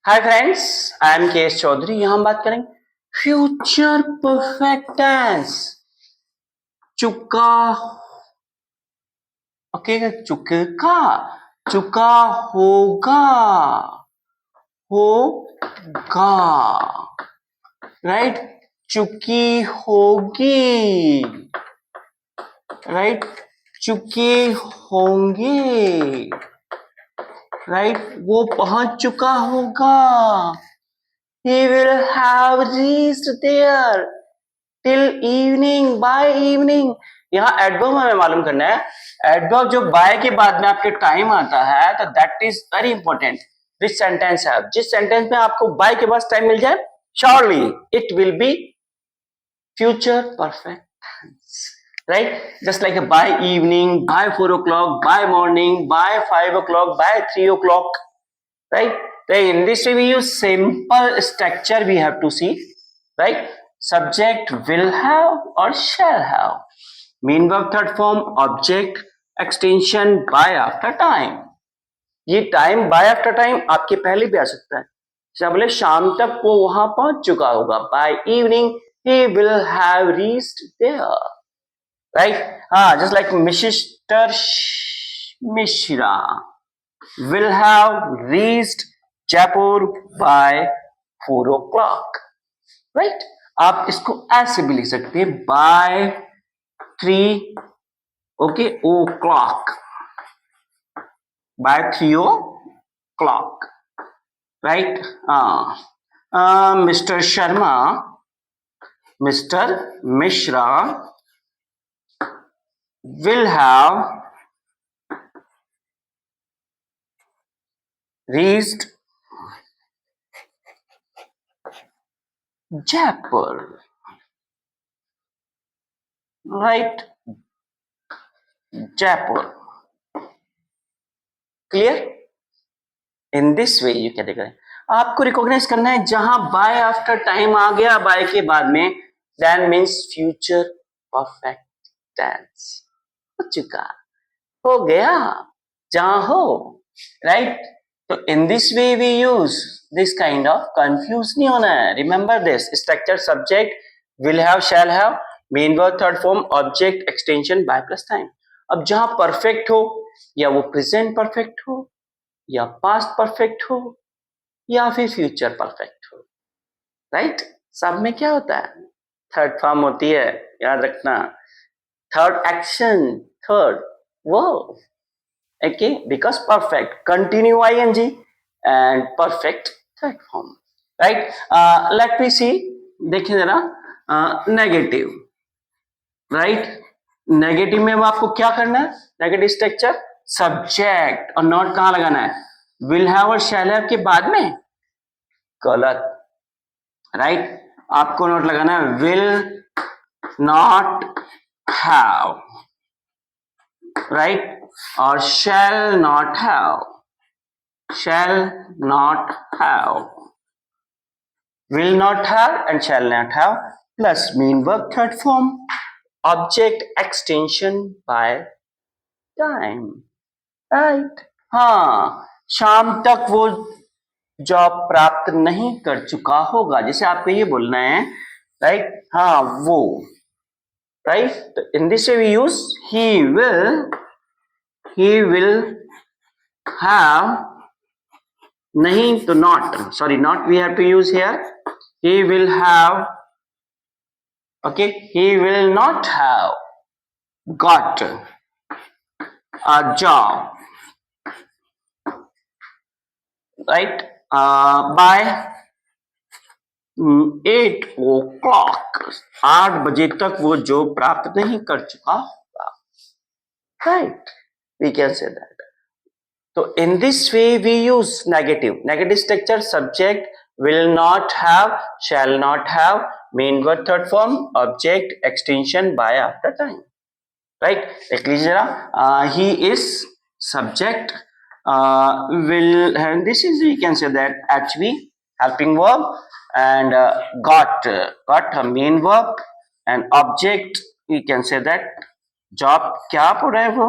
Hi friends, I am के S Chaudhary. यहां हम बात करेंगे फ्यूचर परफेक्ट टेंस। चुका, ओके, चुका, चुका होगा, होगा, राइट। चुकी होगी, राइट। चुके होंगे, राइट। वो पहुंच चुका होगा। He will have reached there till evening, by evening। यहाँ एडवर्ब हमें मालूम करना है। एडवर्ब जो बाय के बाद में आपके टाइम आता है तो that is very important. This sentence है, जिस सेंटेंस में आपको बाय के बाद टाइम मिल जाए, surely it will be future perfect, right. Just like by evening, by 4 o'clock, by morning, by 5 o'clock, by 3 o'clock, right? So in this way we use simple structure we have to see, right? Subject will have or shall have, main verb third form, object, extension by after time। ये time bye after time आपके पहले भी आ सकता है। जैसे बोले शाम तक वो वहां पहुंच चुका होगा, by evening he will have reached there, right? हाँ, just like Mr. Mishra will have reached Jaipur by 4 o'clock, right? आप इसको ऐसे भी लिख सकते हैं by 3 o'clock, by 3 o'clock, right? Mr. Sharma, Mr. Mishra will have reached Jaipur, right? Jaipur, clear? In this way you क्या देख रहे हैं, आपको रिकॉग्नाइज करना है जहां बाय आफ्टर टाइम आ गया बाय के बाद में, then means future perfect tense. हो चुका, हो गया, जहां हो, राइट। तो in this way we use this kind of, confuse नहीं होना है। Remember this structure, subject, will have, shall have, main verb third form, object, extension, by plus time. अब जहां परफेक्ट हो, या वो प्रेजेंट परफेक्ट हो, या पास्ट परफेक्ट हो, या फिर फ्यूचर परफेक्ट हो, राइट। सब में क्या होता है, थर्ड फॉर्म होती है, याद रखना। Third action, third verb, okay, because perfect continue ING and perfect third form, right. Let me see, देखिए जरा, नेगेटिव, राइट। नेगेटिव में अब आपको क्या करना है, नेगेटिव स्ट्रक्चर, सब्जेक्ट और नॉट कहां लगाना है, विल हैव और शैल हैव के बाद में, गलत, राइट। आपको नोट लगाना है विल नॉट हैव, राइट, और शैल not have, shall not have, will not have and shall not have, plus main verb third form, object, extension by time, right. हाँ, शाम तक वो जॉब प्राप्त नहीं कर चुका होगा, जैसे आपको ये बोलना है, राइट। हाँ, वो, राइट। तो in this way we use he will have, नहीं तो not, sorry, not we have to use here, he will have, okay, he will not have got a job, right, by 8 o'clock, 8 बजे तक वो जो प्राप्त नहीं कर चुका होगा, right, we can say that. तो in this way we use negative, negative structure, subject, will not have, shall not have, main verb third form, object, extension by after time, right. देख लीजिए जरा, he is subject, will, and this is, we can say that HV, helping verb, and got a main verb, and object, we can say that job क्या पढ़ा है वो,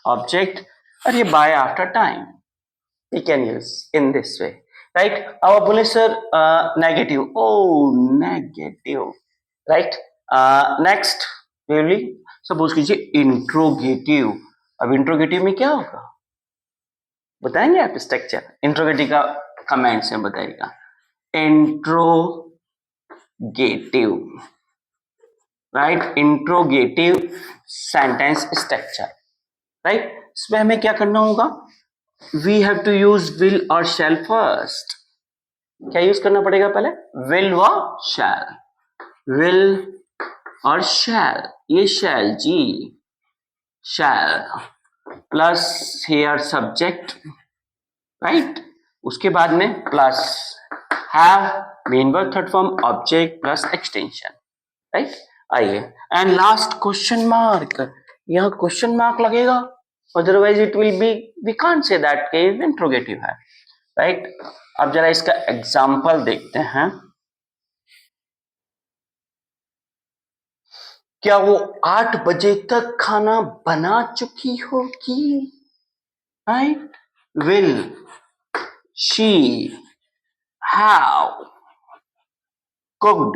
object, और ये by after time we can use in this way, right. अब आप बोले sir negative, oh negative, right. Next suppose कीजिए इंट्रोगेटिव। अब इंट्रोगेटिव में क्या होगा बताएंगे आप स्ट्रक्चर? इंट्रोगेटिव का कमेंट्स में बताइएगा। Interrogative, right, interrogative sentence structure, right. इसमें हमें क्या करना होगा? We have to use will और शैल फर्स्ट। क्या यूज करना पड़ेगा पहले? विल व शैल। विल और शैल, ये शैल जी, shall plus here subject, right. उसके बाद में plus have main verb third form object plus extension, right. आइए, एंड लास्ट क्वेश्चन मार्क। यहाँ क्वेश्चन मार्क लगेगा, otherwise it will be, we can't say that के interrogative है, right. अब जरा इसका एग्जाम्पल देखते हैं। क्या वो 8 बजे तक खाना बना चुकी होगी? Right, will she have cooked,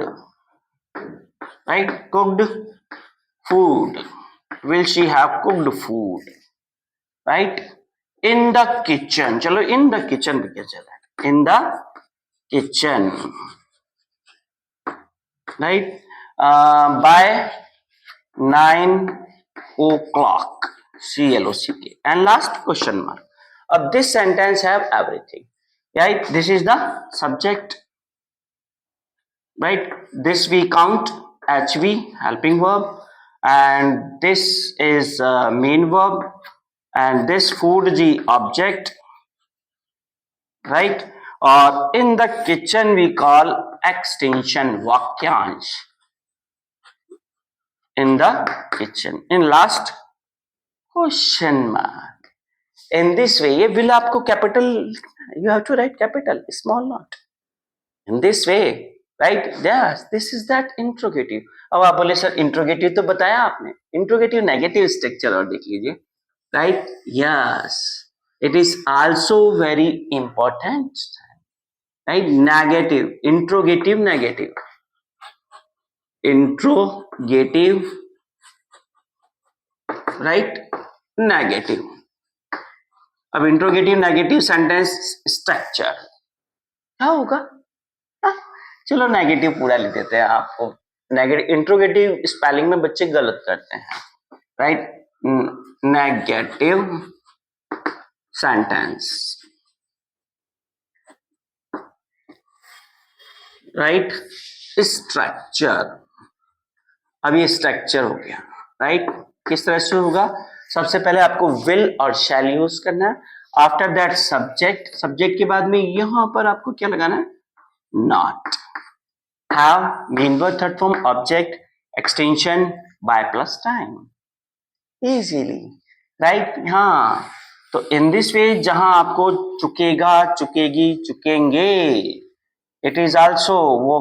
right, cooked food? Will she have cooked food, right? In the kitchen, चलो in the kitchen भी क्या चला है, in the kitchen, right, by 9 o'clock, CLOCK. And last question mark. This sentence have everything, right? This is the subject, right? This we count HV, helping verb, and this is main verb, and this food the object, right? Or in the kitchen we call extension vakyansh, in the kitchen. In last question mark. In this way, ये will आपको capital, you have to write capital, small not. In this way, right? Yes, this is that interrogative. अब आप बोले sir interrogative तो बताया आपने, interrogative negative structure और देख लीजिए, right. Yes, it is also very important, right. Negative, interrogative negative, interrogative, right, negative. अब इंट्रोगेटिव नेगेटिव सेंटेंस स्ट्रक्चर क्या होगा? चलो नेगेटिव पूरा लिख देते हैं। आपको नेगेटिव इंट्रोगेटिव स्पेलिंग में बच्चे गलत करते हैं, right. Negative sentence, right. Structure, अब ये स्ट्रक्चर हो गया, राइट। किस तरह से होगा? सबसे पहले आपको विल और शैल यूज करना है। आफ्टर दैट सब्जेक्ट, सब्जेक्ट के बाद में यहां पर आपको क्या लगाना है? Not. have main verb third form object extension by plus time, easily, right? हाँ, तो in this way जहां आपको चुकेगा, चुकेगी, चुकेंगे, it is also वो,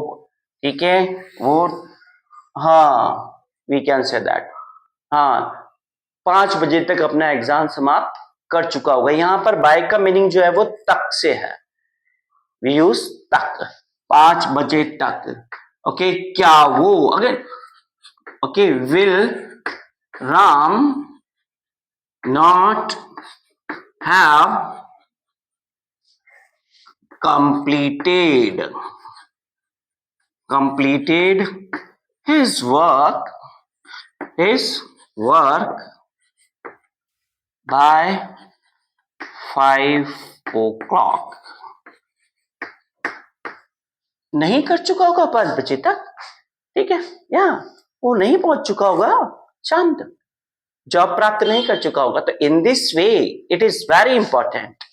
ठीक है, वो, हाँ, we can say that, हाँ, 5 बजे तक अपना एग्जाम समाप्त कर चुका होगा। यहां पर बाय का मीनिंग जो है वो तक से है, we use तक, 5 बजे तक, ओके। क्या वो, अगर okay, will Ram not have completed his work by 5 o'clock? नहीं कर चुका होगा 5 बजे तक, ठीक है, या वो नहीं पहुंच चुका होगा शाम तक, जॉब प्राप्त नहीं कर चुका होगा। तो in this way it is very important,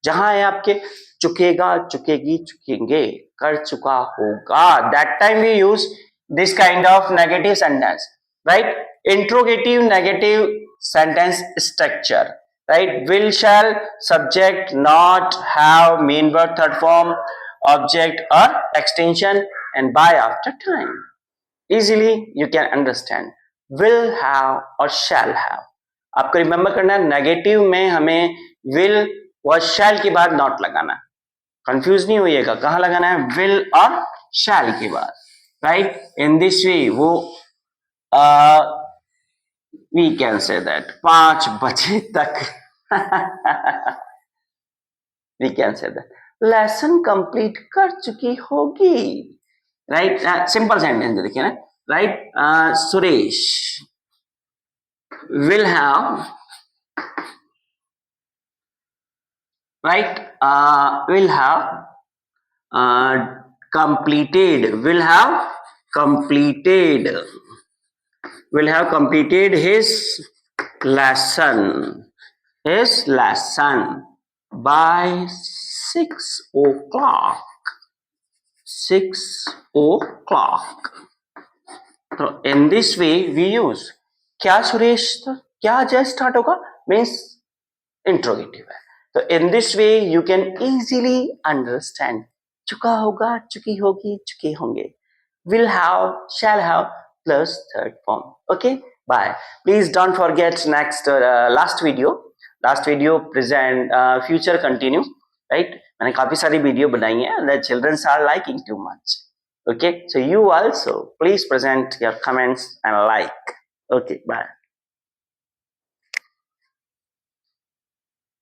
जहां है आपके चुकेगा, चुकेगी, चुकेंगे, कर चुका होगा, that time we use this kind of negative sentence, right. Interrogative negative sentence structure, right. Will, shall, subject, not, have, main verb third form, object or extension, and by after time. Easily you can understand. Will have और shall have, आपको remember करना है, negative में हमें will व shall के बाद not लगाना, कंफ्यूज नहीं होइएगा, कहाँ लगाना है, विल और शैल के बाद, राइट। इन दिस वे वो वी कैन से दैट 5 बजे तक we can say that lesson complete कर चुकी होगी, राइट। सिंपल सेंटेंस देखिए ना, right. Suresh will have, right, will have completed, will have completed his lesson, by 6 o'clock, 6 o'clock. तो in this way we use, क्या सुरेश था, क्या जय स्टार्ट होगा, मीन्स इंट्रोगेटिव है। तो in this way you can easily understand, चुका होगा, चुकी होगी, चुके होंगे, will have, shall have plus third form. Okay, bye. Please don't forget last video present future continue, right? मैंने काफी सारी वीडियो बनाई है, the children are liking too much. Okay, so you also please present your comments and like. Okay, bye.